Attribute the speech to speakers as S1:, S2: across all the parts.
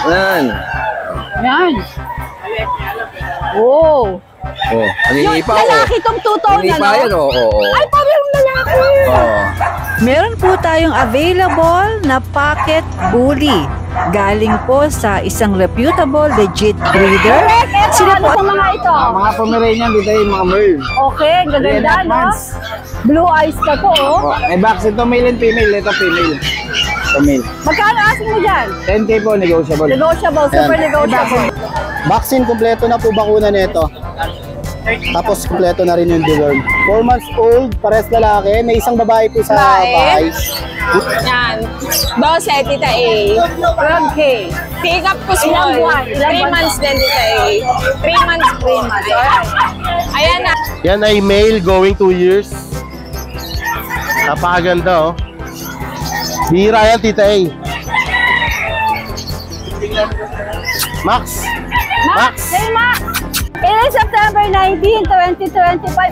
S1: Yan.
S2: Yan. Oh.
S1: Oh,
S2: Yung lalaki tong tuton na, no?
S1: Yan,
S2: Ay, parang lalaki. Meron po tayong available na pocket bully. Galing po sa isang reputable, legit breeder. Sila po mga ito?
S1: Mga Pomeranian dito yung mga Merl.
S2: Okay, gaganda, no? Blue eyes ka po, oh.
S1: May vaccine to, male and female. Ito female. Ito male.
S2: Magkano asking mo dyan?
S1: 10K po, negotiable.
S2: Negotiable, super negotiable.
S3: Vaccine, kompleto na po bakuna nito. Tapos kompleto na rin yung deworm. 4 months old, pares lalaki. May isang babae po sa bahay.
S4: Yan. 12, Tita A.
S2: 12K.
S4: Pick up ko small. 3 months din, Tita A. 3 months. Alright. Ayan na.
S3: Yan ay male going 2 years. Napakaganda, oh. Bira yan, Tita A. Max.
S2: Hey, Max! It is September 19, 2025,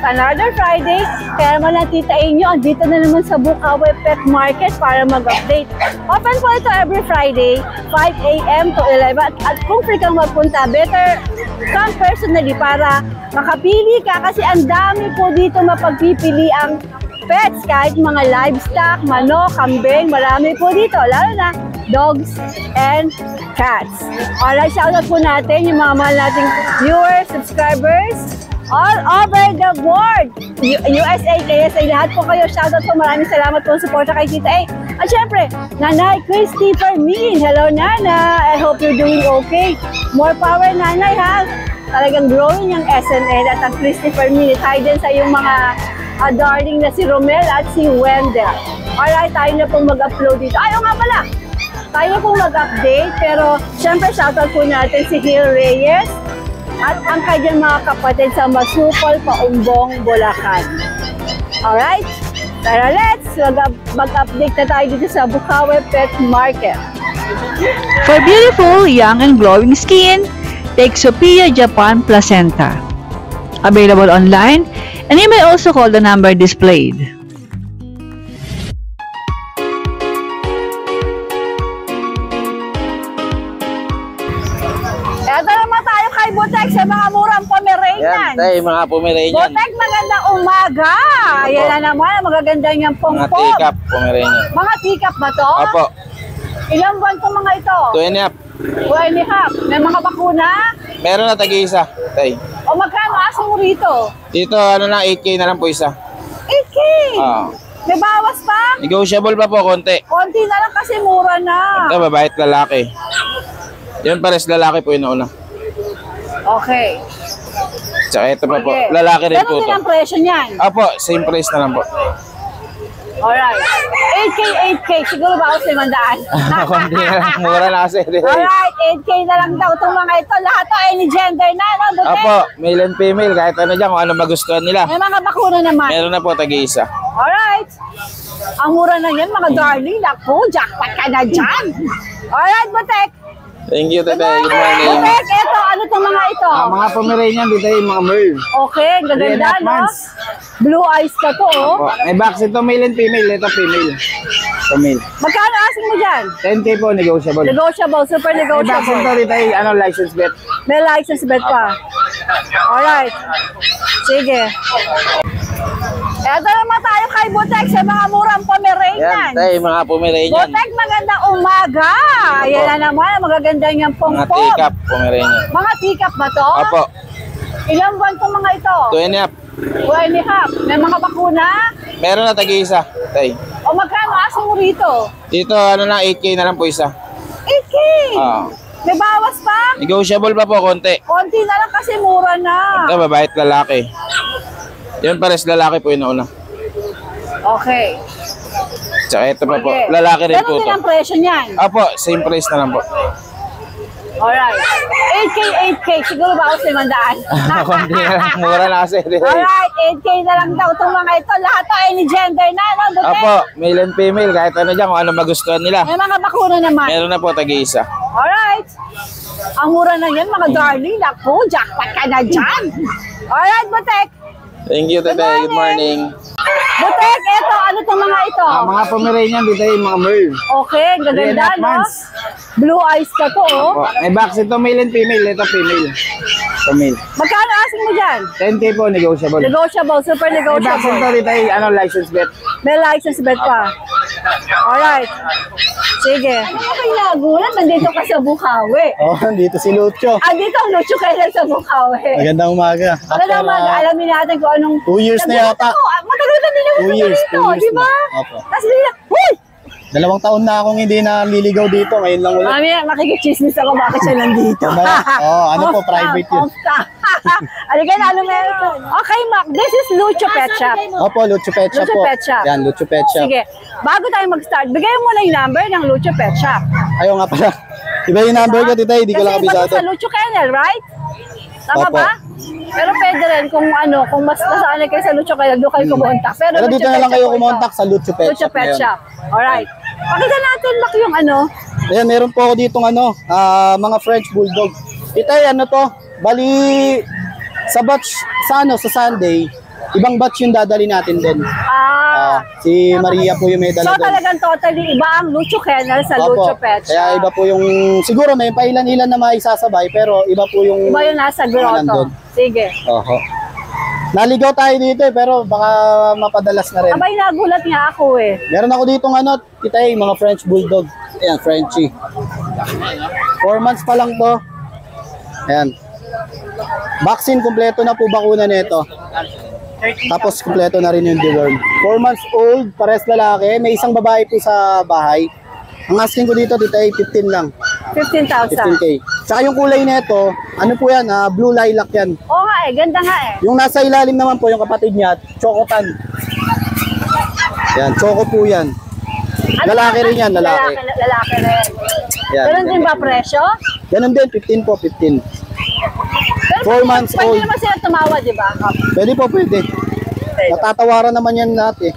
S2: another Friday. Kaya naman ang Tita A nyo, andito na naman sa Bukawi Pet Market para mag-update. Open po ito every Friday, 5 a.m. to 11. At kung free kang magpunta, better come personally para makapili ka kasi ang dami po dito mapagpipili ang pets, kahit mga livestock, manok, kambing, marami po dito, lalo na dogs and cats. Alright, shoutout po natin yung mga mahal nating viewers, subscribers, all over the world. USA, KSA, lahat po kayo, shoutout po, maraming salamat po sa support kay Tita A. At syempre, Nanay Christy Fermin. Hello, Nana. I hope you're doing okay. More power, Nanay, ha? Talagang growing yung SNL at ang Christy Fermin. Hi din sa yung mga darling na si Romel at si Wendell. Alright, tayo na pong mag-upload dito. Ayaw nga pala! Tayo na pong mag-update, pero syempre shoutout po natin si Gil Reyes at ang kanyang mga kapatid sa Masupol, Paumbong, Bulacan. Alright? Pero let's mag-update na tayo dito sa Bukawi Pet Market. For beautiful, young and glowing skin, take Sophia Japan Placenta. Available online, and you may also call the number displayed. Eto naman tayo kay Butek sa mga murang Pomeranian.
S1: Yan, tayo mga Pomeranian.
S2: Butek, magandang umaga. Ayan na naman, magaganda niyang pong-pong.
S1: Mga teacup Pomeranian.
S2: Mga teacup ba to?
S1: Opo.
S2: Ilang buwan po mga ito?
S1: 2.5.
S2: 2.5. May mga bakuna?
S1: Meron na tag-isa. Tay.
S2: O magkano aso mo rito?
S1: Dito, ano na, 8K na lang po isa.
S2: 8K! May bawas pa?
S1: Negotiable pa po, konti.
S2: Konti na lang kasi mura na.
S1: Ito, babae at lalaki. Yun, pares lalaki po yung nauna.
S2: Okay.
S1: Tsaka ito pa po, lalaki rin po
S2: Ganun
S1: ito.
S2: din ang presyo niyan?
S1: Opo, same price na lang po.
S2: Alright. 8K. Siguro ba ako 500?
S1: Konti na lang, mura na kasi.
S2: Alright, 8K na lang daw itong mga ito. Lahat to any gender na, no? Butek?
S1: Opo, male and female, kahit ano dyan, kung ano magustuhan nila.
S2: May mga bakuna naman.
S1: Meron na po tag-isa.
S2: Alright. Ang mura na yan, mga darling. Naku, jackpot ka na dyan. Alright, Butek.
S1: Thank you, Tatay. Good morning.
S2: Butek, ito. Ano itong mga ito?
S1: Mga Pomeranian dito yung mga Merl.
S2: Okay, gaganda, no? Blue eyes ka to, oh.
S1: Opo, may vaccine to, male and female. Ito female. Ito male.
S2: Magkano asking mo dyan?
S1: 10K po, negotiable.
S2: Negotiable, super
S1: May vaccine to
S2: negotiable.
S1: dito yung ano, license bet.
S2: May license bet pa. Alright. Sige. Eto naman tayo kay Butek sa mga murang Pomeranian.
S1: Yan, tayo mga Pomeranian.
S2: Butek, magandang umaga. Ayan na naman, magaganda niyang
S1: Mga
S2: pong-pong.
S1: teacup Pomeranian.
S2: Mga teacup ba to?
S1: Opo,
S2: Ilang buwan po mga ito?
S1: 2.5.
S2: 2.5. May mga bakuna?
S1: Meron na tag-isa. Tay.
S2: O magkano aso mo rito?
S1: Dito, ano na, 8K na lang po isa.
S2: 8K. May bawas pa?
S1: Negotiable pa po, konti.
S2: Konti na lang kasi mura na.
S1: Ito, babae at lalaki. Yun, pares lalaki po yung nauna.
S2: Okay.
S1: Tsaka ito pa po, lalaki rin po
S2: Ganun din
S1: ito.
S2: ang presyo niyan?
S1: Opo, same price na lang po.
S2: Alright. 8K. Siguro ba ako 500?
S1: Konti na lang, mura na kasi.
S2: Alright, 8K na lang daw itong mga ito. Lahat to any gender na, no? Butek?
S1: Opo, male and female, kahit ano dyan, kung ano magustuhan nila.
S2: May mga bakuna naman.
S1: Meron na po tag-isa.
S2: Alright. Ang mura na yan, mga darling. Naku, jackpot ka na dyan. Alright, Butek.
S1: Thank you, Tatay. Good morning.
S2: Butek, eto, ano tong mga ito?
S1: Mga Pomeranian dito yung mga Merl.
S2: Okay, gaganda,
S1: 3.5
S2: no?
S1: months.
S2: Blue eyes ka to, oh.
S1: May vaccine to male and female. Ito female. Ito male.
S2: Magkano asking mo dyan?
S1: 10K po, negotiable.
S2: Negotiable, super
S1: May vaccine
S2: negotiable.
S1: to dito yung license bet.
S2: May license bet pa. Alright. Sige. Okay, nagulat. Nandito ka sa Bukawi.
S3: Oh, dito si Lucho.
S2: Dito ang Lucho kailan sa Bukawi.
S3: Magandang umaga.
S2: Magandang umaga. Alamin natin kung anong...
S3: 2 years na
S2: Nagulat
S3: yata.
S2: ako. Matagal na din ako
S3: 2 years,
S2: dito,
S3: 2 years
S2: di ba?
S3: na. Opo.
S2: Tapos bigla, huy!
S3: 2 taon na akong hindi naliligaw dito. Ngayon lang ulit.
S2: Mami, makikichismis ako bakit siya nandito.
S3: Ano po, private yun.
S2: Alika na, ano meron? Okay, Mac, this is Lucho Pet Shop.
S3: Opo, Lucho Pet Shop
S2: Lucho
S3: po.
S2: Pet Shop.
S3: Yan, Lucho Pet Shop.
S2: Sige, bago tayo mag-start, bigay mo na yung number ng Lucho Pet Shop.
S3: Ayaw nga pala. Iba yung number ko, tita. Hindi ko lang
S2: Kasi iba
S3: kabisado.
S2: sa Lucho Kennel, right? Tama
S3: Opo.
S2: ba? Pero pwede rin kung ano, kung mas nasanay kayo sa Lucho Kennel, doon kayo kumontak.
S3: Pero
S2: Lucho
S3: dito na
S2: Pet
S3: lang kayo
S2: Shop po
S3: kumontak
S2: ito.
S3: sa Lucho Pet
S2: Lucho
S3: Shop.
S2: Pet
S3: ngayon.
S2: Shop. Alright. Pakita natin, Mac, yung ano.
S3: Ayan, meron po ako ditong mga French Bulldog. Ito ano to, bali sa batch, sa Sunday, ibang batch yung dadali natin doon. Si Maria po yung may
S2: So
S3: dala doon.
S2: talagang totally iba ang Lucho Kennel sa
S3: Opo.
S2: Lucho Pet Shop.
S3: Kaya iba po yung, siguro may pailan-ilan na maisasabay, pero iba po yung...
S2: Iba yung nasa grotto.
S3: nandun.
S2: Sige.
S3: Oho. Naligaw tayo dito pero baka mapadalas na rin.
S2: Abay, nagulat nga ako eh.
S3: Meron ako dito kitay, mga French Bulldog. Ayan, Frenchie. 4 months pa lang to. Ayan. Vaccine, kumpleto na po bakuna nito. Tapos kumpleto na rin yung deworm. 4 months old, pares lalaki. May isang babae po sa bahay. Ang asking ko dito, titay, 15 lang.
S2: 15,000.
S3: 15K. Tsaka yung kulay nito, ano po yan, blue lilac yan.
S2: Oo nga eh, ganda nga eh.
S3: Yung nasa ilalim naman po, yung kapatid niya, chocotan. Yan, choco po yan. Lalaki rin yan, lalaki.
S2: Lalaki rin.
S3: Yan.
S2: Ganun din ba presyo?
S3: Ganun din, 15 po, 15.
S2: Pero
S3: 4 months
S2: pwede
S3: old.
S2: naman sila tumawa, di ba?
S3: Pwede po, pwede. Natatawaran naman yan natin.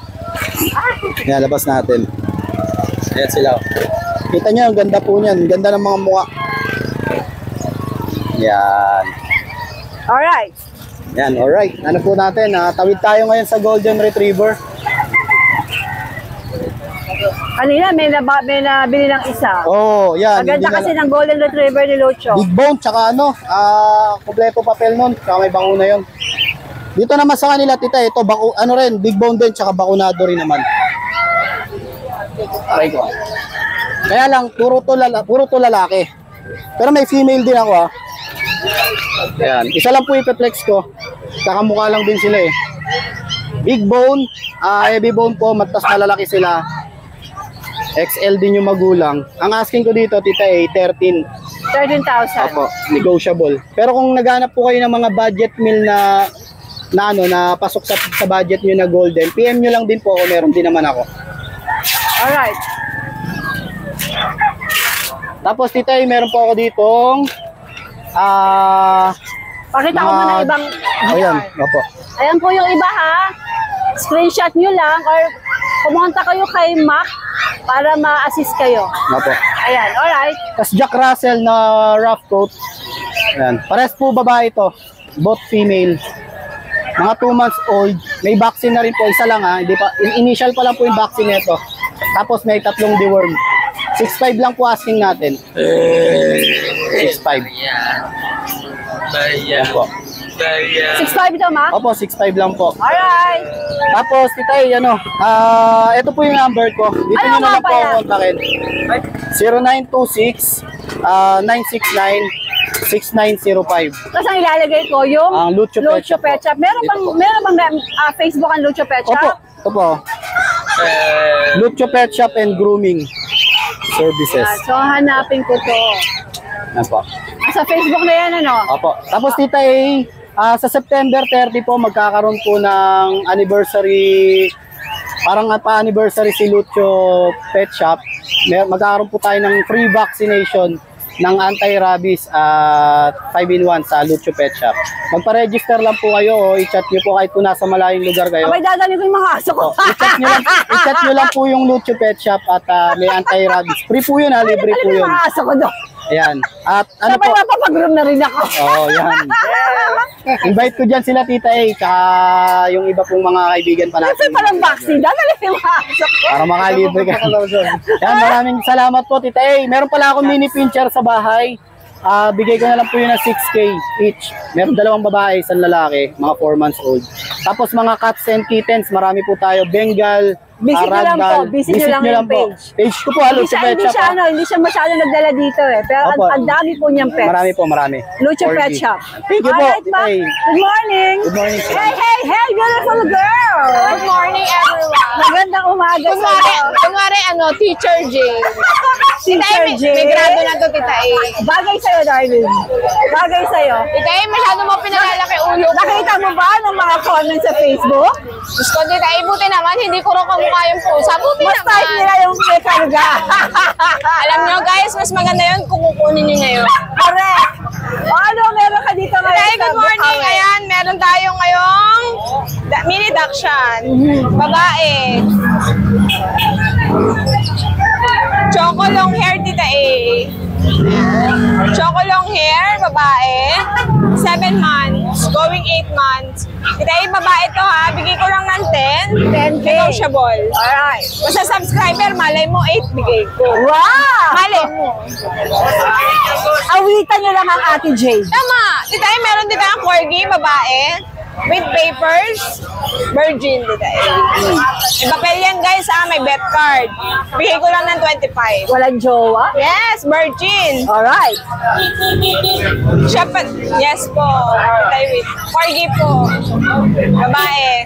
S3: Yan, labas natin. Ayan sila. Kita nyo, ang ganda po niyan. Ganda ng mga mukha. Yan.
S2: Alright.
S3: Yan, alright. Ano po natin? Tawid tayo ngayon sa Golden Retriever.
S2: Kanina, may nabili ng isa.
S3: Oh, yan.
S2: Maganda
S3: hindi
S2: kasi
S3: na-
S2: ng Golden Retriever ni Lucho.
S3: Big bone, tsaka kompleto papel nun. Tsaka may bakuna yun. Dito naman sa kanila, tita, ito, rin, big bone din, tsaka bakunado rin naman. Aray ko. Kaya lang, puro to lalaki. Pero may female din ako, Ayan. Isa lang po ipeflex ko. Kakamukha lang din sila eh. Big bone, heavy bone po, matas malalaki sila. XL din yung magulang. Ang asking ko dito, tita, 13.
S2: 13,000.
S3: Opo, negotiable. Pero kung naghanap po kayo ng mga budget meal na pasok sa budget nyo na golden, PM nyo lang din po ako, meron din naman ako.
S2: Alright.
S3: Tapos tita, meron po ako ditong
S2: Pakita ko muna ibang
S3: ayan, opo.
S2: Ayan po yung iba ha. Screenshot nyo lang or pumunta kayo kay Mac para ma-assist kayo.
S3: Opo.
S2: Ayan, alright.
S3: Tapos Jack Russell na rough coat. Ayan. Pares po babae to. Both female. Mga 2 months old. May vaccine na rin po. Isa lang Hindi pa, initial pa lang po yung vaccine nito. Tapos may 3 deworm. 6'5 lang po asking natin. 6'5. Opo.
S2: 6'5 ito, Mac?
S3: Opo, 6'5 lang po.
S2: Alright.
S3: Tapos, titay, ito po yung number ko. Dito
S2: Ano
S3: nyo na lang po
S2: nga
S3: ako kontakin. 0926-969-6905.
S2: Tapos ang ilalagay ko yung
S3: Ang Lucho Pet Shop
S2: Pet Shop. Meron
S3: Ito po.
S2: bang Facebook ang Lucho Pet
S3: Opo,
S2: Shop?
S3: ito po. Lucho Pet Shop and Grooming Services.
S2: Yan. So, hanapin ko to.
S3: Yan po.
S2: Sa Facebook na yan, ano?
S3: Opo. Tapos titay, sa September 30 po, magkakaroon po ng anniversary, parang pa-anniversary si Lucho Pet Shop. Magkakaroon po tayo ng free vaccination ng anti-rabies at 5-in-1 sa Lucho Pet Shop. Magpa-register lang po kayo o i-chat nyo po kahit po nasa malayong lugar kayo.
S2: Abay, dadali ko yung mga aso ko.
S3: I-chat nyo lang po yung Lucho Pet Shop at may anti-rabies. Free po yun libre po
S2: Dadali ko
S3: yun.
S2: yung mga aso ko doon.
S3: Ayan. At ano
S2: Sabay
S3: po?
S2: mapapag-room na rin ako.
S3: Oo, yan. Invite ko dyan sila Tita A, tsaka yung iba pong mga kaibigan pa
S2: Kasi
S3: natin.
S2: palang vaccine, dadali yung masok.
S3: Para makalibre ka. Yan, maraming salamat po Tita A. Meron pala akong mini pincher sa bahay. Bigay ko na lang po yun ng 6K each. Meron 2 babae, 1 lalaki, mga 4 months old. Tapos mga cats and kittens, marami po tayo. Bengal,
S2: Visit nyo lang po, visit nyo lang yung
S3: po.
S2: page.
S3: Page ko po, Lucio Pet Shop.
S2: Hindi siya masyado nagdala dito eh. Pero
S3: Opo.
S2: ang dami po niyang pets.
S3: Marami po, marami.
S2: Lucio Pet
S3: Corgi.
S2: Shop.
S3: Thank you po.
S2: Alright,
S3: Tita A.
S2: Good morning.
S3: Good morning, sir.
S2: Hey, beautiful girl.
S4: Good morning, everyone.
S2: Magandang umaga
S4: Kunwari, Teacher J.
S2: Teacher J.
S4: May grado na to, Tita A.
S2: Bagay sa'yo, darling. Bagay sa'yo.
S4: Tita A, masyado mo pinalalaki ulo ko.
S2: Nakita mo ba ng mga comments sa Facebook?
S4: Diyos ko, Tita A, buti naman, hindi ko rin kamukha yung pusa. Buti
S2: Mas type
S4: naman.
S2: nila yung may karga.
S4: Alam nyo, guys, mas maganda yun kung kukunin nyo na yun.
S2: Correct. Ano, meron ka dito ngayon?
S4: Hey, good morning. Ayan, meron tayo ngayong mini dachshund. Babae. Choco long hair, Tita A. Choco long hair, babae. 7 months, going 8 months. Tita A, babae to ha. Bigay ko lang ng 10.
S2: 10K.
S4: Negotiable.
S2: Alright.
S4: Basta subscriber, malay mo 8 bigay ko.
S2: Wow!
S4: Malay mo.
S2: Awitan nyo lang ang Ate Jade.
S4: Tama. Tita A, meron dito ang corgi, babae. With papers, virgin dito. May papel yan guys may bet card. Bigay ko lang ng 25.
S2: Walang jowa?
S4: Yes, virgin.
S2: Alright.
S4: Siya pa, yes po. Tita A, with corgi po. Babae.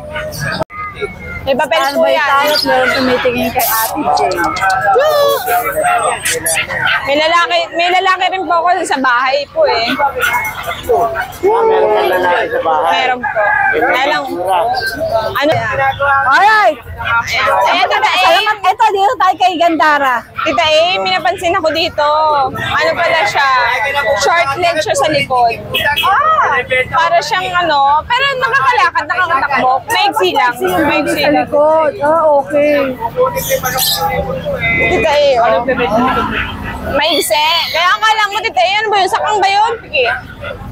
S4: May papel
S2: Saan
S4: po
S2: ba
S4: yan.
S2: tayo at meron tumitingin kay Ate Jade?
S4: May lalaki rin po ako sa bahay po eh. Meron po. Kaya lang, ano?
S2: Alright.
S4: Ayan, Tita A.
S2: Salamat. Ito, dito tayo kay Gandara.
S4: Tita A, may ako dito. Ano pala siya? Short leg siya sa likod. Para siyang pero nakakalakad, nakakatakbo. Maigsi lang. Maigsi
S2: Sa
S4: lang.
S2: likod. Okay.
S4: Tita A, maigsi. Kaya akala mo, Tita A, ano ba yun? Sakang ba yun? Sige.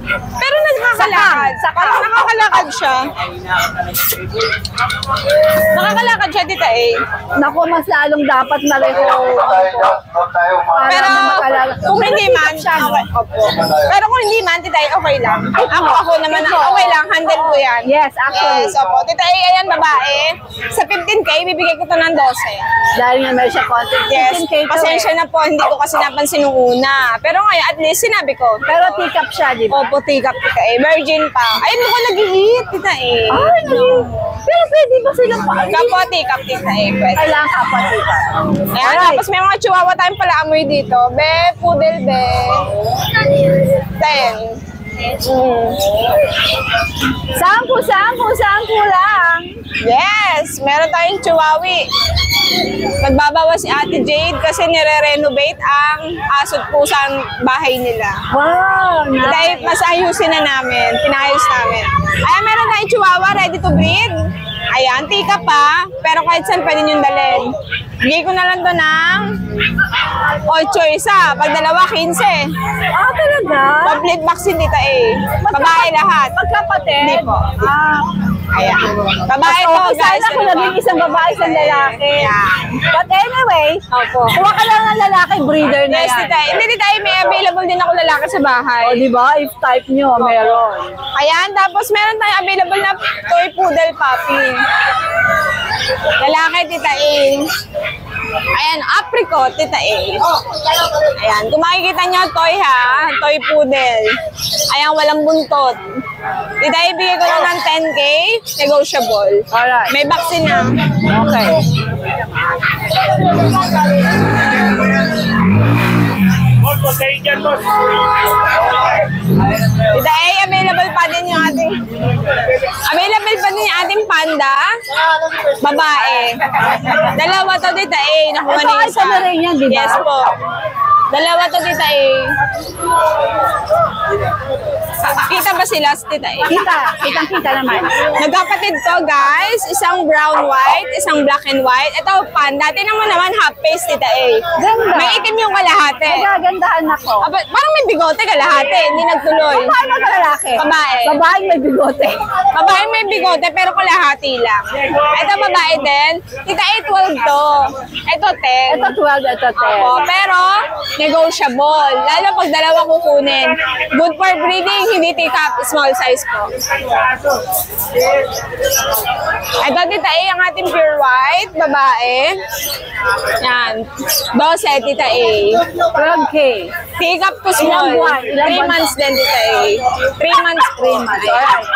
S4: Pero nakakalakad. Parang nakakalakad siya. Nakakalakad siya, Tita A.
S2: Naku, mas lalong dapat mareho.
S4: Pero
S2: makalala.
S4: kung hindi man, okay. Opo. Pero kung hindi man, Tita A, okay lang. Ako naman, okay lang. Handle ko yan.
S2: Yes, actually.
S4: Yes, opo. Tita A, ayan, babae. Sa 15K, bibigay ko to ng 12.
S2: Dahil nga meron siya content.
S4: Yes,
S2: 15K to
S4: pasensya na po, hindi ko kasi napansin nung una. Pero ngayon, at least sinabi ko.
S2: Pero teacup siya, di ba?
S4: Opo, tikap, Tita A. Virgin pa. Ay, hindi ko nag-i-eat, Tita A.
S2: Ay, pero pwede ba silang pa?
S4: Kapo, tikap, Tita A. Pwede.
S2: Kailangan kapatid.
S4: Ayan,
S2: Alright.
S4: tapos may mga chihuahua tayong pala amoy dito. Be, poodle, be. 10.
S2: Sampu lang.
S4: Yes! Meron tayong chihuahui. Nagbabawa si Ate Jade kasi nire-renovate ang aso't pusang bahay nila.
S2: Wow,
S4: Dahil mas ayusin na namin, pinayos namin. Ayan, meron tayong chihuahua ready to breed. Ayan, tika pa, pero kahit saan pwede nyo dalhin. Bigay ko na lang to ng 8 isa, pag dalawa 15.
S2: Ah, talaga?
S4: Complete vaccine dito eh. Babae lahat.
S2: Magkapatid?
S4: Hindi po.
S2: Ah.
S4: Ayan. Babae to
S2: Okay,
S4: guys.
S2: sana kung naging isang babae, isang lalaki. But anyway,
S4: Opo.
S2: kuha ka lang ng lalaki, breeder na
S4: Yes,
S2: yan.
S4: tita. Hindi, tita. May available din ako lalaki sa bahay.
S2: O, di ba? If type nyo, meron.
S4: Ayan, tapos meron tayong available na toy poodle puppy. Lalaki, tita A. Ayan, apricot, tita A. Ayan, kung makikita nyo, toy ha, toy poodle. Ayan, walang buntot. Tita A, bigay ko na ng 10K, negotiable.
S2: Alright.
S4: May vaccine na.
S2: Okay.
S4: Tita A, available pa din yung ating panda. Babae. Dalawa to, tita A. Nakuha
S2: Ito
S4: na
S2: ay
S4: isa.
S2: Pomeranian, di ba?
S4: Yes po. Dalawa to, Tita A. Kita ba sila, Tita A?
S2: Kitang-kita naman.
S4: Nagkapatid to, guys. Isang brown white, isang black and white. Ito, panda. Tingnan mo naman, half face, Tita A.
S2: Ganda.
S4: May itim yung kalahati.
S2: Nagagandahan ako.
S4: Parang may bigote kalahati. Hindi nagtuloy.
S2: Babae na ba lalaki?
S4: Babae.
S2: Babaeng may bigote.
S4: Babae may bigote, pero kalahati lang. Ito, babae din. Tita A, 12 to. Ito, 10.
S2: Ito 12, ito 10.
S4: Opo, pero negotiable. Lalo pag dalawa kukunin. Good for breeding, hindi take-up, small size po. Ito, Tita A, ang ating pure white, babae. Yan. 12, Tita A.
S2: 12K.
S4: Take-up to small.
S2: Ilang buwan?
S4: 3 months din, Tita A. 3 months.
S2: 3 months. Alright.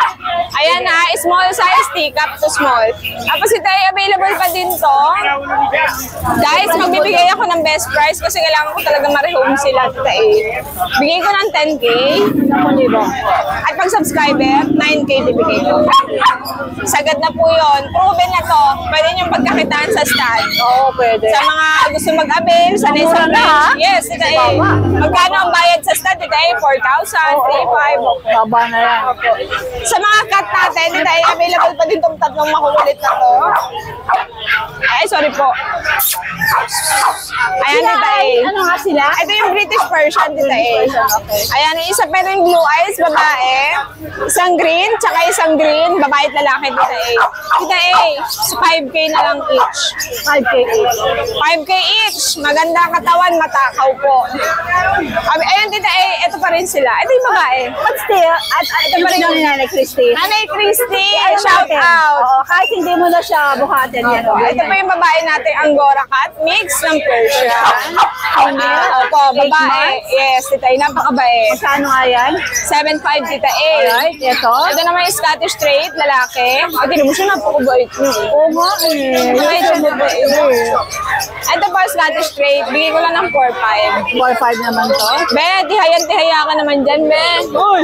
S4: Ayan na, small size, take-up to small. Tapos ito ay available pa din to. Guys, magbibigay ako ng best price kasi kailangan ko talaga ma-rehome sila, Tita A. Bigay ko ng 10K.
S2: 10,000.
S4: At pag subscriber, 9K bibigay ko. Sagad na po yun. Proven na to. Pwede niyong pagkakitaan sa stand.
S2: Oo, pwede.
S4: Sa mga gusto mag-avail, sa
S2: Mura
S4: isang
S2: na, ha?
S4: range. Yes, Tita A. Magkano ang bayad sa stand, Tita A? 4,000, 3,500.
S2: Baba na yan.
S4: Sa mga cut natin, Tita A, available pa din itong tatlong makukulit na to. Ay, sorry po. Ayan, Tita A.
S2: Ano nga sila?
S4: Ito yung British Persian, Tita A. Ayan, yung isa pero yung blue eyes, babae. Isang green, tsaka isang green, babae at lalaki, Tita A. Tita A, 5K na lang each.
S2: 5K each.
S4: 5K each. Maganda ang katawan, matakaw po. Ayan, Tita A, ito pa rin sila. Ito yung babae.
S2: But still, at ito pa rin yung Nanay Christy.
S4: Nanay Christy,
S2: Alam
S4: shout
S2: natin.
S4: out.
S2: Oo, kahit hindi mo na siya buhatin yan.
S4: Ito pa yung babae natin, Angora Cat, mix ng Persian. Opo,
S2: 8
S4: babae.
S2: months?
S4: Yes, Tita A, napakabait.
S2: Magkano nga yan?
S4: 7'5", Tita A.
S2: Alright, ito.
S4: Ito naman yung Scottish Straight, lalaki. Tignan mo siya, napakabait niyo.
S2: Oo nga eh.
S4: Mabait siya, mabait. Ito pa, Scottish Straight. Bigay ko lang ng 4'5".
S2: 4-5 naman to.
S4: Be, tihaya ka naman dyan, be. Uy!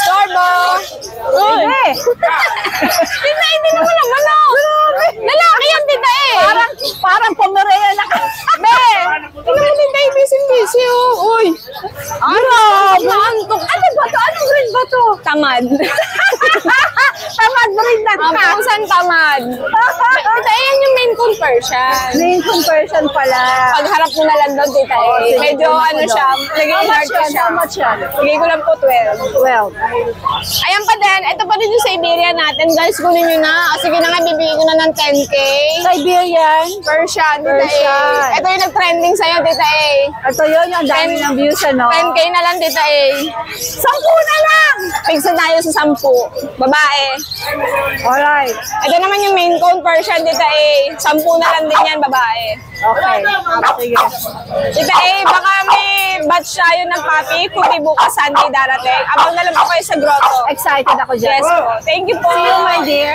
S4: Storbo! Uy!
S2: Hindi.
S4: Tita, hindi naman naman, no? Lalaki yan, Tita A.
S2: Parang pomeranian na ka.
S4: Be! Tingnan mo, Tita A, busy, oh. Uy! Grabe! Naantok.
S2: Ano ba to? Anong breed ba to?
S4: Tamad.
S2: Tamad breed na ka.
S4: Pusan tamad. Tita A, yan yung main conversion.
S2: Main conversion pala.
S4: Pagharap mo na lang doon, Tita A. Medyo ano siya, naging hard ka siya.
S2: How much yan?
S4: Bigay ko lang po 12.
S2: 12.
S4: Ayan pa din, ito pa din yung Siberian natin. Guys, kunin nyo na. O, sige na nga, bibigay ko na ng 10K.
S2: Siberian.
S4: Persian, Tita
S2: Persian.
S4: A. Ito yung nag-trending sa'yo, Tita A.
S2: Ito yun, yung dami ng views, ano?
S4: 10K na lang, Tita A.
S2: 10 na lang!
S4: Pigsa tayo sa 10. Babae.
S2: Alright.
S4: Ito naman yung main cone Persian, Tita A. 10 na lang din yan, babae.
S2: Okay. Sige.
S4: Tita A, baka may batch tayo ng papi kung di bukas Sunday darating. Abang na lang po kayo sa grotto.
S2: Excited ako dyan.
S4: Yes po. Thank you po.
S2: See you, my dear.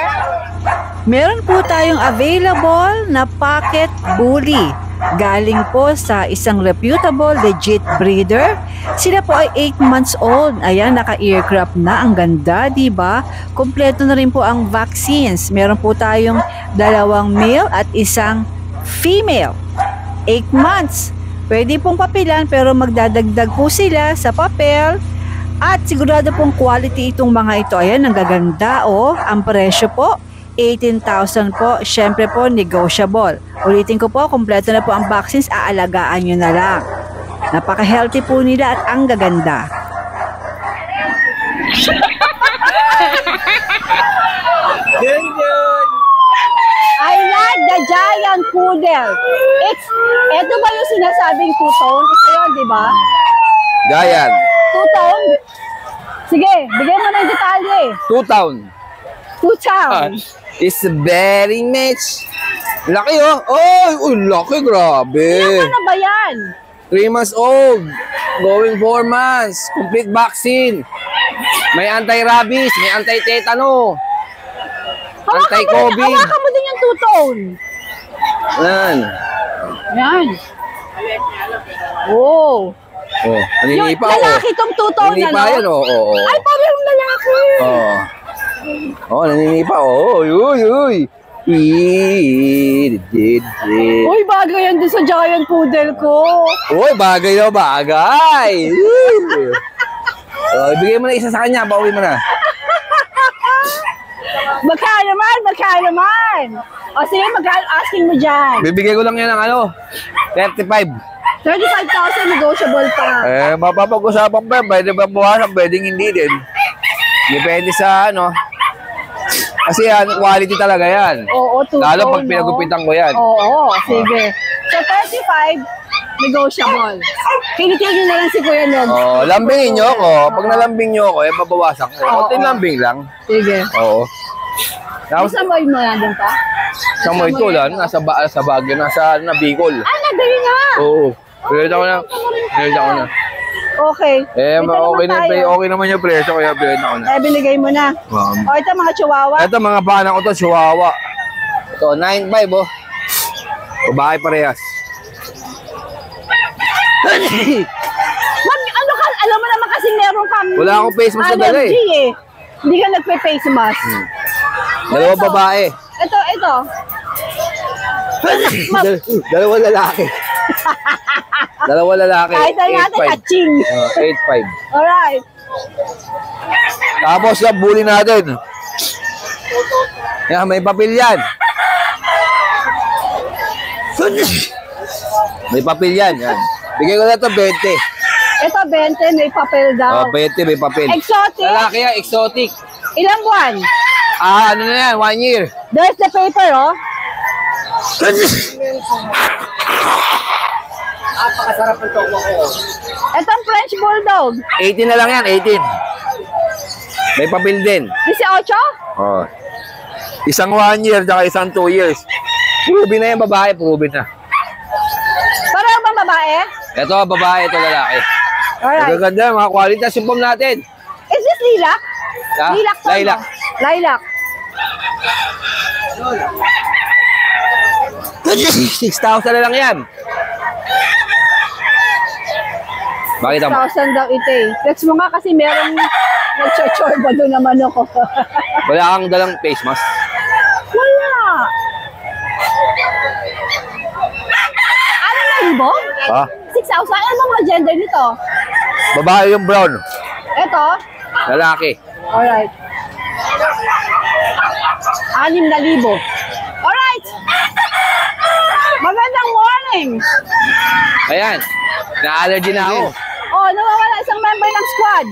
S5: Meron po tayong available na pocket bully. Galing po sa isang reputable, legit breeder. Sila po ay 8 months old. Ayan, naka-earcraft na. Ang ganda, di ba? Kompleto na rin po ang vaccines. Meron po tayong 2 male at isang female. 8 months. Pwede pong papilan pero magdadagdag po sila sa papel. At sigurado pong quality itong mga ito. Ayan, ang gaganda, oh. Ang presyo po, 18,000 po. Siyempre po, negotiable. Ulitin ko po, kompleto na po ang vaccines. Aalagaan nyo na lang. Napaka-healthy po nila at ang gaganda.
S2: I like the giant poodle. Ito ba yung sinasabing two-tone? Ito yun, di ba?
S1: Giant.
S2: Two-tone? Sige, bigyan mo ng detalye.
S1: 2,000.
S2: Two-tone.
S1: It's very much. Laki oh. Oh, laki. Grabe.
S2: Ilang ano ba yan?
S1: 3 months old. Going 4 months. Complete vaccine. May anti-rabies. May anti-tetano. Anti-COVID.
S2: Hawakan mo din yung two-tone.
S1: Yan.
S2: Yan. Oh.
S1: Oh,
S2: Yung
S1: naninipa
S2: lalaki tong two-tone,
S1: Naninipa
S2: ano?
S1: yan, oh.
S2: Ay, parang lalaki.
S1: Oh. Oh, naninipa. Oh, uy.
S2: Uy, bagay yan dun sa giant poodle ko.
S1: Uy, bagay na bagay. Ibigay mo na isa sa kanya, pauwi mo na.
S2: Magkano naman, magkano naman. O sige, magkano asking mo dyan.
S1: Bibigay ko lang yan ng ano, 35.
S2: 35,000 negotiable pa.
S1: Mapapag-usapan pa, pwede ba buwasan, pwedeng hindi din. Depende sa ano. Kasi yan, quality talaga yan.
S2: Oo, two
S1: Lalo pag pinagupitan ko yan.
S2: Oo, sige. So 35, negotiable. Kinitigil na lang si Kuya Nog.
S1: Oh, lambingin nyo ako. Pag nalambing nyo ako, mabawasan ko. Kunting lambing lang.
S2: Sige.
S1: Oo. Tapos,
S2: Isa mo mo na doon pa?
S1: sa mo ito lang, nasa Baguio, nasa Bicol.
S2: Ah, nagdali na.
S1: Oo. Pinilita ko na. Pinilita ko na.
S2: Okay.
S1: Okay, okay naman yung presyo, kaya pinilita ko na.
S2: Binigay mo na. O, ito mga chihuahua.
S1: Ito, mga panak ko to, chihuahua. Ito, 9.5 oh. Babae parehas.
S2: Ano ka, alam mo naman kasi meron kang
S1: Wala akong face mask na dala eh.
S2: allergy eh. Hindi ka nagpe-face mask.
S1: Dalawa babae.
S2: Ito.
S1: Dalawa lalaki. Dalawa lalaki.
S2: Kahit na natin,
S1: 8.5.
S2: kaching.
S1: 8.5.
S2: Alright.
S1: Tapos yung bully natin. Yan, may papel yan. May papel yan. Yan. Bigay ko na ito 20.
S2: Ito, 20, may papel daw.
S1: Oh, 20, may papel.
S2: Exotic?
S1: Lalaki yan, exotic.
S2: Ilang buwan?
S1: Ano na yan, 1 year.
S2: There's the paper, oh.
S1: Napakasarap ng toko ko.
S2: Itong French Bulldog.
S1: 18 na lang yan, 18. May papel din.
S2: 18?
S1: Oh. Isang 1 year, tsaka isang 2 years. Proven na yan, babae, proven na.
S2: Pareho bang babae?
S1: Ito, babae, ito lalaki.
S2: Alright.
S1: Magaganda, mga quality. Sumpam natin.
S2: Is this lilac?
S1: Ha?
S2: Lilac to,
S1: Lilac.
S2: no? Lilac.
S1: 6,000 na lang yan. Bakit mo?
S2: 6,000 daw ito eh. Flex mo nga kasi meron nag-chorba doon naman ako.
S1: Wala kang dalang face mask.
S2: Wala. Ano na libo?
S1: Ha?
S2: 6,000? Ano mga gender nito?
S1: Babae yung brown.
S2: Ito?
S1: Lalaki.
S2: Alright. 6,000. Alright. Magandang morning.
S1: Ayan. Na-allergy na ako.
S2: Oh, nawawala isang member ng squad.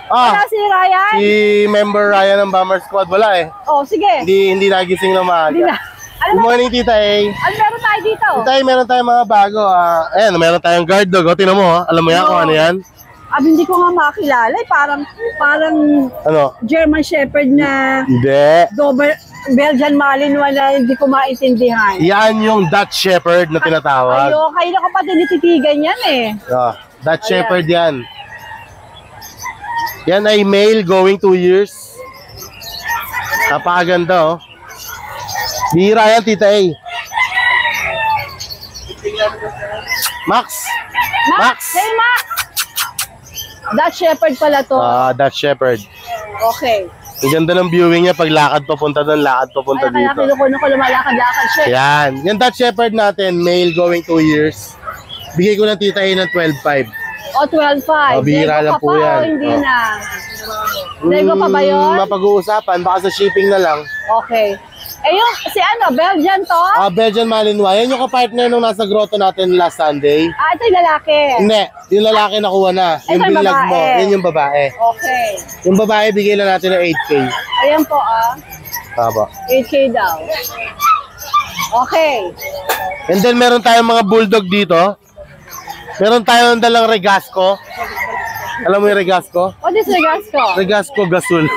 S2: Wala si Ryan.
S3: Si member Ryan ng Bomber Squad, wala eh.
S2: Oh, sige.
S3: Hindi nagising na
S2: Hindi na.
S3: maaga.
S2: Ano
S3: Good morning, Tita A.
S2: Ano meron tayo dito?
S3: Meron tayong mga bago. Ayan, meron tayong guard dog. O, tinan mo, alam mo yan kung ano yan?
S2: Hindi ko nga makilala. Parang
S3: Ano?
S2: German Shepherd na
S3: Hindi.
S2: Belgian Malinois na hindi ko maintindihan.
S3: Yan yung Dutch Shepherd na tinatawag.
S2: Kayo ko pa tinititigan yan eh.
S3: Dutch Shepherd yan. Yan ay male going 2 years. Napakaganda oh. Bihira yan, Tita A. Max! Max!
S2: Hey, Max! Dutch Shepherd pala to.
S3: Dutch Shepherd.
S2: Okay.
S3: Ang ganda ng viewing niya pag lakad papunta doon, lakad papunta
S2: Kaya
S3: dito.
S2: kinukuno ko lumalakad-lakad siya.
S3: Yan. Yung Dutch Shepherd natin, male going 2 years. Bigay ko ng Tita A ng 12.5.
S2: O, 12.5.
S3: Bihira lang po yan.
S2: Hindi na. Lego pa ba yun?
S3: Mapag-uusapan, baka sa shipping na lang.
S2: Okay. Yung, si Belgian to?
S3: Belgian Malinois. Yan yung kapartner nung nasa grotto natin last Sunday.
S2: Ito yung lalaki.
S3: Hindi, yung lalaki nakuha na. Yung
S2: Ito yung
S3: bilag mo,
S2: babae.
S3: yun yung babae.
S2: Okay.
S3: Yung babae, bigay lang natin ng 8K.
S2: Ayan po
S3: Tama.
S2: 8K daw. Okay.
S3: And then meron tayong mga bulldog dito. Meron tayong dalang Regasco. Alam mo yung Regasco?
S2: What is Regasco?
S3: Regasco Gasul.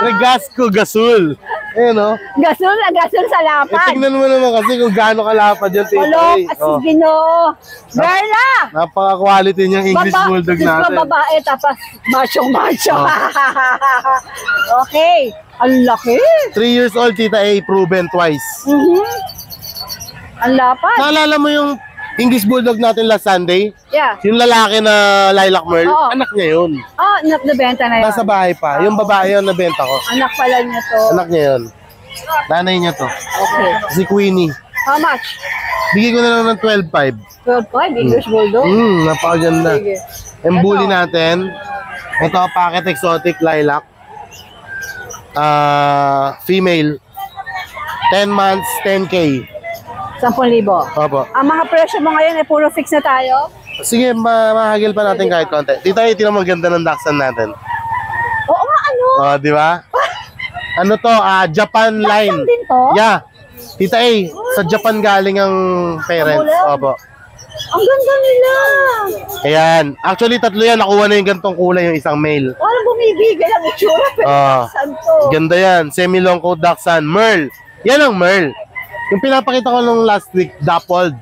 S3: Regasco Gasul. Ayan o.
S2: Gasol na gasol sa lapad.
S3: Tingnan mo naman kasi kung gaano kalapad yung Tita
S2: Olok,
S3: A.
S2: as Ginoo. Berna!
S3: Napaka-quality niyang English bulldog natin.
S2: Babae, tapos machong-macho. Okay. Ang laki.
S3: 3 years old, Tita A, proven twice.
S2: Ang lapad.
S3: Naalala mo yung
S6: English Bulldog natin last Sunday,
S2: Yeah.
S6: yung lalaki na Lilac Merle,
S2: Oo.
S6: anak niya yun.
S2: Oh, nabenta na yun.
S6: Nasa bahay pa. Yung babae yun, nabenta ko.
S2: Anak pala niya to.
S6: Anak niya yun. Nanay niya to.
S2: Okay.
S6: Si Queenie.
S2: How much?
S6: Bigay ko na lang ng 12.5.
S2: 12.5, English Bulldog.
S6: Napakaganda.
S2: Sige.
S6: Yung
S2: Ito.
S6: bully natin, ito, Packet Exotic Lilac. Female. 10 months, 10K.
S2: 10,000.
S6: Opo.
S2: Ang mga presyo mo ngayon ay puro fix na tayo?
S6: Sige, mahagil pa natin kahit konti. Tita, ito ang maganda ng Dachshund natin.
S2: Oo nga, ano?
S6: Di ba? Ano to? Japan line.
S2: Dachshund din to?
S6: Yeah. Tita A, sa Japan galing ang parents.
S2: Ang
S6: Opo.
S2: Ang ganda nila.
S6: Ayan. Actually, tatlo yan. Nakuha na yung gantong kulay yung isang male.
S2: Walang bumibigay ang itsura. Pero saan to?
S6: Ganda yan. Semi-long coat Dachshund. Merle. Yan ang Merle. Yung pinapakita ko nung last week, Dappled.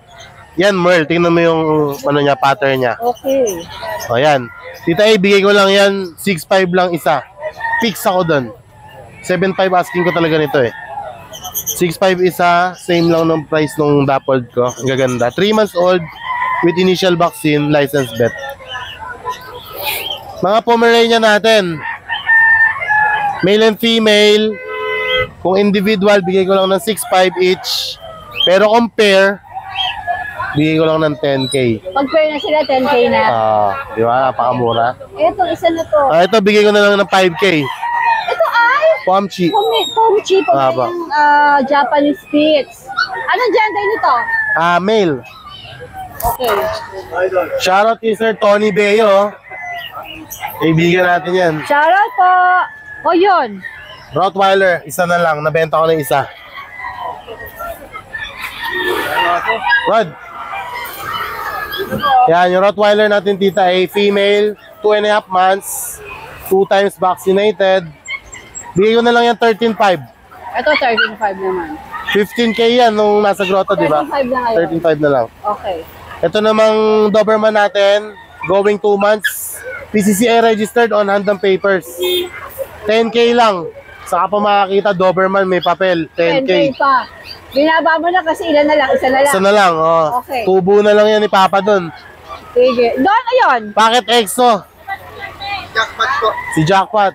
S6: Yan, Merle. Tingnan mo yung ano niya, pattern niya.
S2: Okay.
S6: O, yan. Tita A, bigay ko lang yan. 6.5 lang isa. Fix ako dun. 7.5 asking ko talaga nito eh. 6.5 isa. Same lang ng price nung Dappled ko. Ang gaganda. 3 months old with initial vaccine, licensed vet. Mga Pomeranian natin. Male and female. Kung individual, bigay ko lang ng 6.5 each. Pero compare, bigay ko lang ng 10K.
S2: Pag-pair na sila, 10K na.
S6: Di ba? Napakamura.
S2: Ito, isa na to.
S6: Ito, bigay ko na lang ng 5K.
S2: Ito ay
S6: Pomchi.
S2: Pomchi po
S6: Aba.
S2: yung Japanese Spitz. Anong gender nito?
S6: Male.
S2: Okay.
S6: Shoutout kay Sir Tony Beo. Kaibigan natin yan.
S2: Shoutout po. O yun.
S6: Rottweiler, isa na lang. Nabenta ko na isa. Rod. Yan, yung Rottweiler natin, tita, ay female, 2.5 months, 2 times vaccinated. Bigay ko na lang yan 13.5.
S2: Ito, 13.5 naman.
S6: 15K yan nung nasa grotto, di ba?
S2: 13.5 na ngayon.
S6: 13.5 na lang.
S2: Okay.
S6: Ito namang Doberman natin, going 2 months, PCCI registered on hand ng papers. 10K lang. Saka pa makakita, Doberman may papel, 10K.
S2: 10K pa. Binaba mo na kasi ilan na lang, isa na lang.
S6: Isa na lang, oh.
S2: Okay.
S6: Tubo na lang yan ni Papa dun.
S2: Sige. Doon, ayun.
S6: Packet EXO. Jackpot po. Si Jackpot.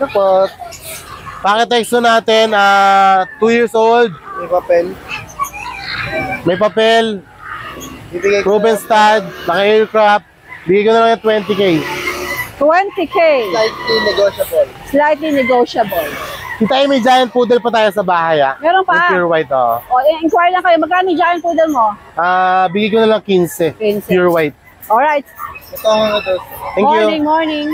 S6: Jackpot. Packet EXO natin, 2 years old. May papel. May papel. Proven stud, naka-aircraft. Bigay ko na lang yung 20K.
S2: 20K.
S6: Slightly negotiable.
S2: Slightly negotiable.
S6: Kita may giant poodle pa tayo sa bahay,
S2: Meron pa.
S6: Yung pure white, oh.
S2: O, inquire lang kayo. Magkano yung giant poodle mo?
S6: Bigay ko na lang 15.
S2: 15.
S6: Pure white.
S2: Alright.
S6: Thank
S2: Morning,
S6: you.
S2: morning.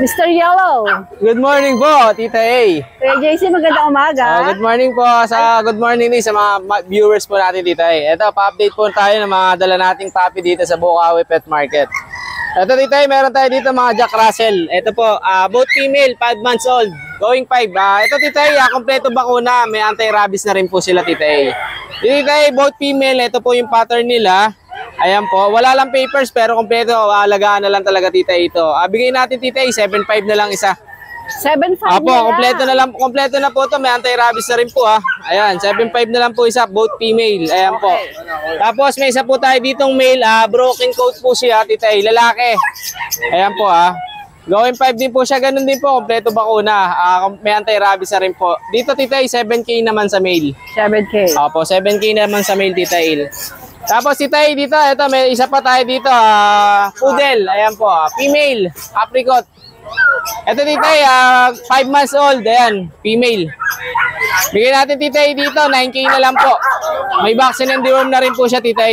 S2: Mr. Yellow.
S1: Good morning po, Tita A.
S2: Kuya JC, magandang umaga.
S1: Good morning po good morning din sa mga viewers po natin dito. Ito, pa-update po tayo ng mga dala nating puppy dito sa Bukawi Pet Market. Ito dito, meron tayo dito mga Jack Russell. Ito po, both female, 5 months old, going 5. Ito tita kompleto bakuna, may anti-rabies na rin po sila tita Tita both female, ito po yung pattern nila. Ayan po, wala lang papers pero kompleto, alagaan na lang talaga tita ito. Bigay natin tita 7.5 na lang isa.
S2: 7.5
S1: Apo, kompleto na po to. May anti-rabies na rin po Ayan, 7.5 na lang po isa, both female. Ayan po. Tapos may isa po tayo ditong male, broken coat po siya, tita lalaki. Ayan po Going 5 din po siya, ganun din po, kompleto bakuna. May anti-rabies na rin po. Dito tita 7K naman sa male.
S2: 7K.
S1: Apo, 7K naman sa male tita Tapos tita dito, ito may isa pa tayo dito, poodle. Ayan po, female, apricot. Ito tita 5 months old, ayan, female. Bigyan natin tita dito, 9K na lang po. May vaccine and deworm na rin po siya tita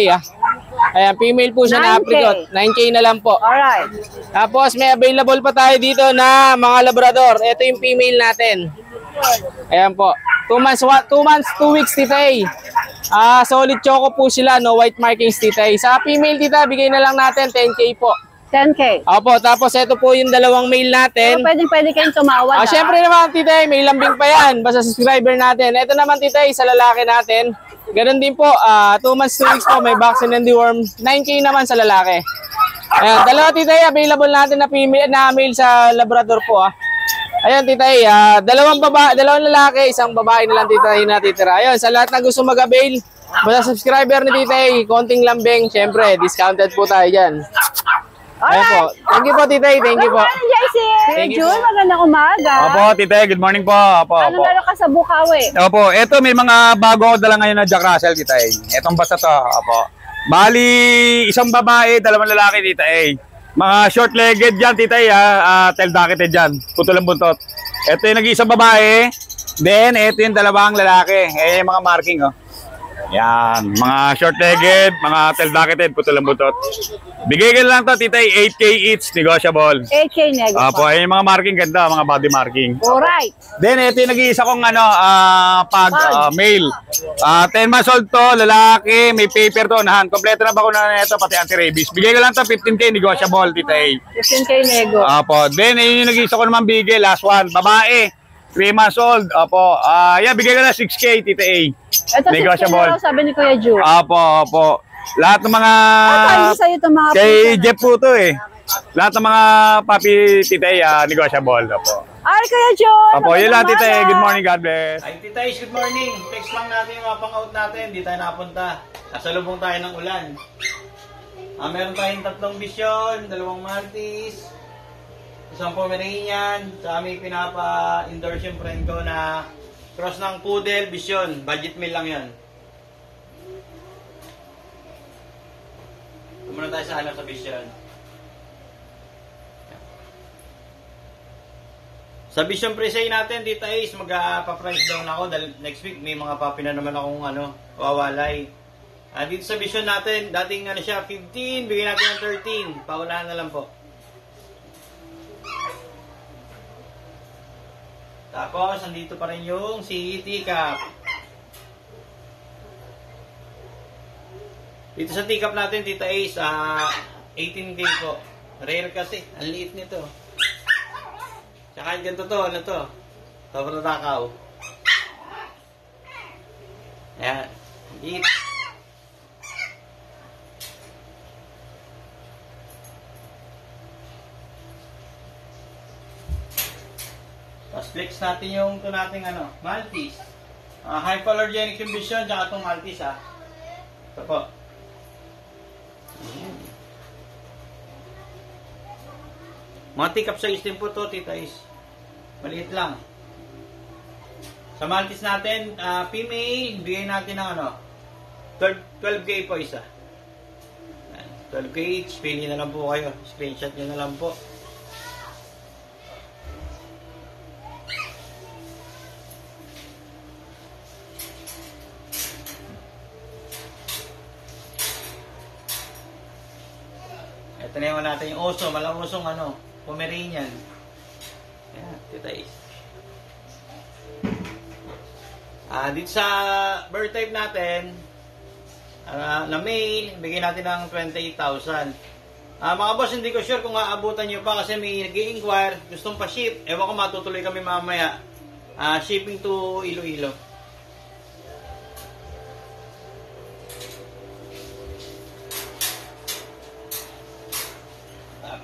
S1: Ayan, female po siya na
S2: 9K.
S1: apricot. 9K na lang po.
S2: Alright.
S1: Tapos may available pa tayo dito na mga labrador. Ito yung female natin. Ayan po. 2 months, 2 weeks tita solid choco po sila, no white markings tita Sa female tita, bigay na lang natin 10K po.
S2: 10K.
S1: Opo, tapos ito po yung dalawang male natin.
S2: Pero pwede kayong tumawad.
S1: Syempre naman tita may lambing pa yan. Basta subscriber natin. Ito naman tita sa lalaki natin. Ganun din po, 2 months, 2 weeks po, may vaccine and deworm. 9K naman sa lalaki. Ayan, dalawa tita available natin na female na male sa Labrador po Ayan tita dalawang lalaki, isang babae na lang tita natitira. Ayun, sa lahat na gusto mag-avail, Basta subscriber ni Tita A, konting lambing, syempre, discounted po tayo dyan. Ayan po. Thank you po, Tita A. Thank you po.
S2: Good morning, JC.
S1: Thank you
S2: June,
S1: po.
S2: magandang umaga.
S7: Opo, Tite, good morning po. Opo,
S2: Ano
S7: opo.
S2: meron ka sa Bukawi?
S7: Opo, eto may mga bago ako dala ngayon na Jack Russell, Tita. Etong basta to, opo. Bali, isang babae, dalawang lalaki, Tita. Mga short-legged dyan, Tita, tail-docketed dyan, putol ang buntot. Ito yung nag-iisang babae, then ito yung dalawang lalaki. Yung mga marking, oh. Yan, mga short-legged, mga tail-docketed, putol ang buntot. Bigay ka lang to, Tita, 8K each, negotiable.
S2: 8K nego.
S7: Opo, yung mga marking ganda, mga body marking.
S2: Alright.
S7: Then, ito yung nag-iisa kong male. 10 months old to, lalaki, may paper to, unahan. Kompleto na bakuna na ito, pati anti-rabies. Bigay ko lang to, 15K, negotiable, Tita A.
S2: 15K nego.
S7: Opo, then, yun yung nag-iisa ko naman bigay, last one, babae, 3 months old. Opo, bigay ko lang 6K, Tita A.
S2: Ito 6K na sabi ni Kuya Ju.
S7: Opo. Lahat ng mga...
S2: Ano sa'yo itong mga
S7: Kay
S2: puso na-
S7: Jeff po to eh. Lahat ng mga papi, Tita A, negotiable. Opo.
S2: Ay, Kuya Ju.
S7: Opo, yun lang, Tita A.
S2: umaga.
S7: Good morning, God bless.
S1: Ay, Tita Ish, good morning. Text lang natin yung mga pang-out natin. Di tayo napunta. Kasalubong tayo ng ulan. Meron tayong 3 Vision, 2 Maltese, 1 Pomeranian. Sa amin pinapa-endorse yung friend ko na cross ng Poodle, Vision. Budget meal lang yan. Muna tayo sa sa Vision. Sa Vision Presay natin, Tita Ace, magpa-price down ako dahil next week may mga papi na naman akong wawalay. Dito sa Vision natin, dating siya 15, bigyan natin ng 13. Paunahan na lang po. Tapos, andito pa rin yung CET Cup. Dito sa teacup natin, Tita Ace, 18K po. Rare kasi, ang liit nito. Tsaka ganito to, ano to? Sobrang takaw. Ayan, liit. Tapos flex natin yung ito nating Maltese. Hypoallergenic yung Vision, tsaka itong Maltese Ito po. Mga teacup size din po to, Tita Is. Maliit lang. Sa Maltese natin, female, bigay natin ng 12K po isa. 12K each, pili na lang po kayo. Screenshot nyo na lang po. Ito na yung natin yung oso, malamusong Pomeranian. Ayan, Tita Is. Dito sa bird type natin, na male, bigyan natin ng 28,000. Mga boss, hindi ko sure kung aabutan nyo pa kasi may nag-i-inquire, gustong pa-ship. Ewan ko, matutuloy kami mamaya. Shipping to Iloilo.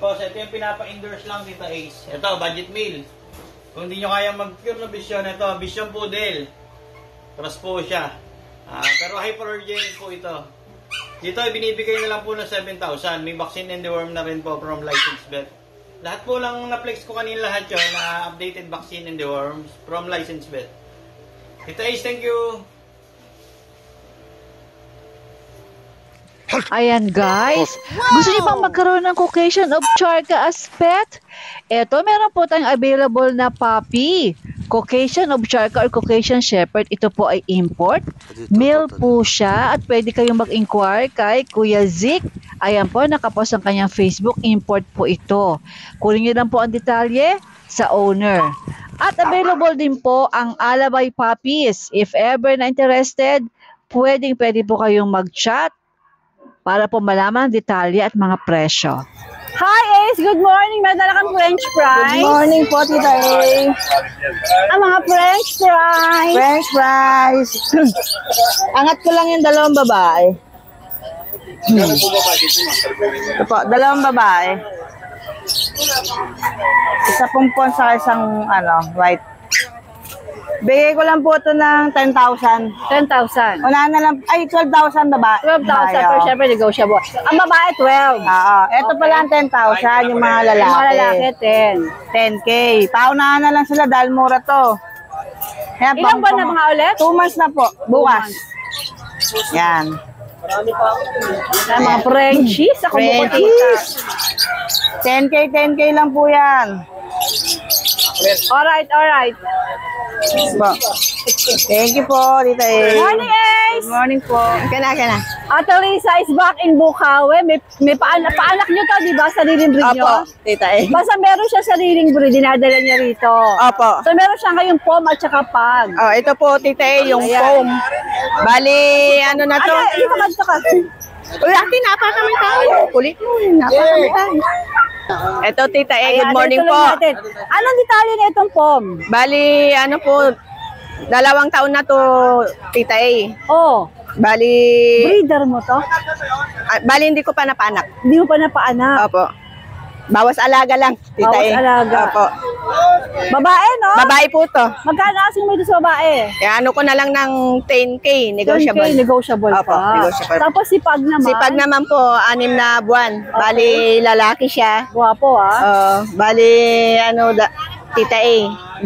S1: Tapos, ito yung pinapa-endorse lang, Tita Ace. Ito, budget meal. Kung hindi nyo kaya mag-cure na Vision, ito, Vision Poodle. Cross po siya. Pero hypoallergenic po ito. Dito, binibigay na lang po ng 7,000. May vaccine and deworm na rin po from licensed vet. Lahat po lang na-flex ko kanina lahat yun na updated vaccine and deworms from licensed vet. Tita Ace, thank you.
S5: Ayan guys, gusto niyo bang magkaroon ng Caucasian of Charka as pet? Eto, meron po tayong available na puppy. Caucasian of Charka or Caucasian Shepherd, ito po ay import. Male po siya at pwede kayong mag-inquire kay Kuya Zik. Ayan po, nakapost ang kanyang Facebook, import po ito. Kunin niyo lang po ang detalye sa owner. At available din po ang Alabay puppies. If ever na interested, pwede po kayong mag-chat para po malaman ang detalye at mga presyo.
S2: Hi Ace, good morning. May dala kang French fries.
S4: Good morning po, Tita A.
S2: Ang mga French fries.
S4: French fries. Angat ko lang yung 2 babae. Ito po, 2 babae. Isa pompon sa isang white. Bigay ko lang po ito ng 10,000.
S2: 10,000.
S4: Unahan na lang, ay 12,000 baba.
S2: 12,000 pero syempre negotiable. Ang babae, 12.
S4: Oo. Ito pala ang 10,000, yung mga lalaki.
S2: Yung mga lalaki, 10.
S4: 10K. Paunahan na lang sila dahil mura to. Yan,
S2: Ilang buwan na mga ulit?
S4: 2 months na po. Bukas. Yan.
S2: Yan, mga Frenchies. Ako
S4: Frenchies. 10K lang po yan.
S2: Alright.
S4: Thank you po, Tita A.
S2: Morning, Ace!
S4: Good morning po. Kana.
S2: Ate Lisa is back in Bukawi. May paanak nyo to, di ba? Sariling breed nyo?
S4: Opo, Tita A.
S2: Basta meron siya sariling breed, dinadala niya rito.
S4: Opo.
S2: So meron siya ngayong pom at saka pag.
S4: Oh, ito po, Tita A, yung
S2: Ayan.
S4: foam. Bali, ano na to?
S2: Ay, dito ka.
S4: Uy, ate, napa kami tayo. Kulit mo, napa kami tayo. Ito, Tita A, good
S2: Ayan,
S4: morning
S2: ituloy
S4: po.
S2: natin. Anong detalye na itong pom?
S4: Bali, ano po, 2 taon na to, Tita A.
S2: Oh,
S4: Bali,
S2: breeder mo to?
S4: bali hindi ko pa napanak.
S2: Hindi mo pa napaanak.
S4: Opo. Bawas alaga lang, Tita
S2: Bawas
S4: A.
S2: alaga.
S4: Opo.
S2: Babae, no?
S4: Babae po to.
S2: Magkano asing mo ito sa babae?
S4: Kaya ano ko na lang ng 10K, negotiable.
S2: 10K, negotiable
S4: Opo,
S2: pa.
S4: negotiable.
S2: Tapos si Pag naman.
S4: Si Pag naman po, 6 na buwan. Bali, lalaki siya.
S2: Guwapo,
S4: Bali, Tita A,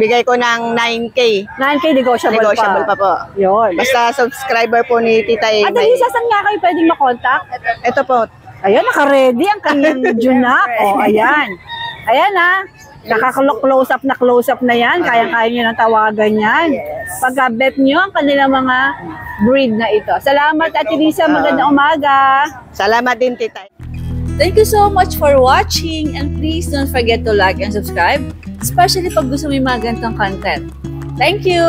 S4: bigay ko ng 9K.
S2: 9K negotiable,
S4: Negotiable pa po.
S2: Yun.
S4: Basta subscriber po ni Tita A.
S2: At Lisa, saan nga kayo pwedeng makontakt?
S4: Ito po.
S2: Ayan, naka-ready ang kanyang Junak. O, ayan. Ayan, Naka-close up na yan. Kaya-kaya nyo nang tawagan yan. Pagka-bet nyo ang kanilang mga breed na ito. Salamat, Ate Lisa. Magandang umaga.
S4: Salamat din, Tita A.
S5: Thank you so much for watching and please don't forget to like and subscribe, especially pag gusto mo yung mga ganitong content. Thank you!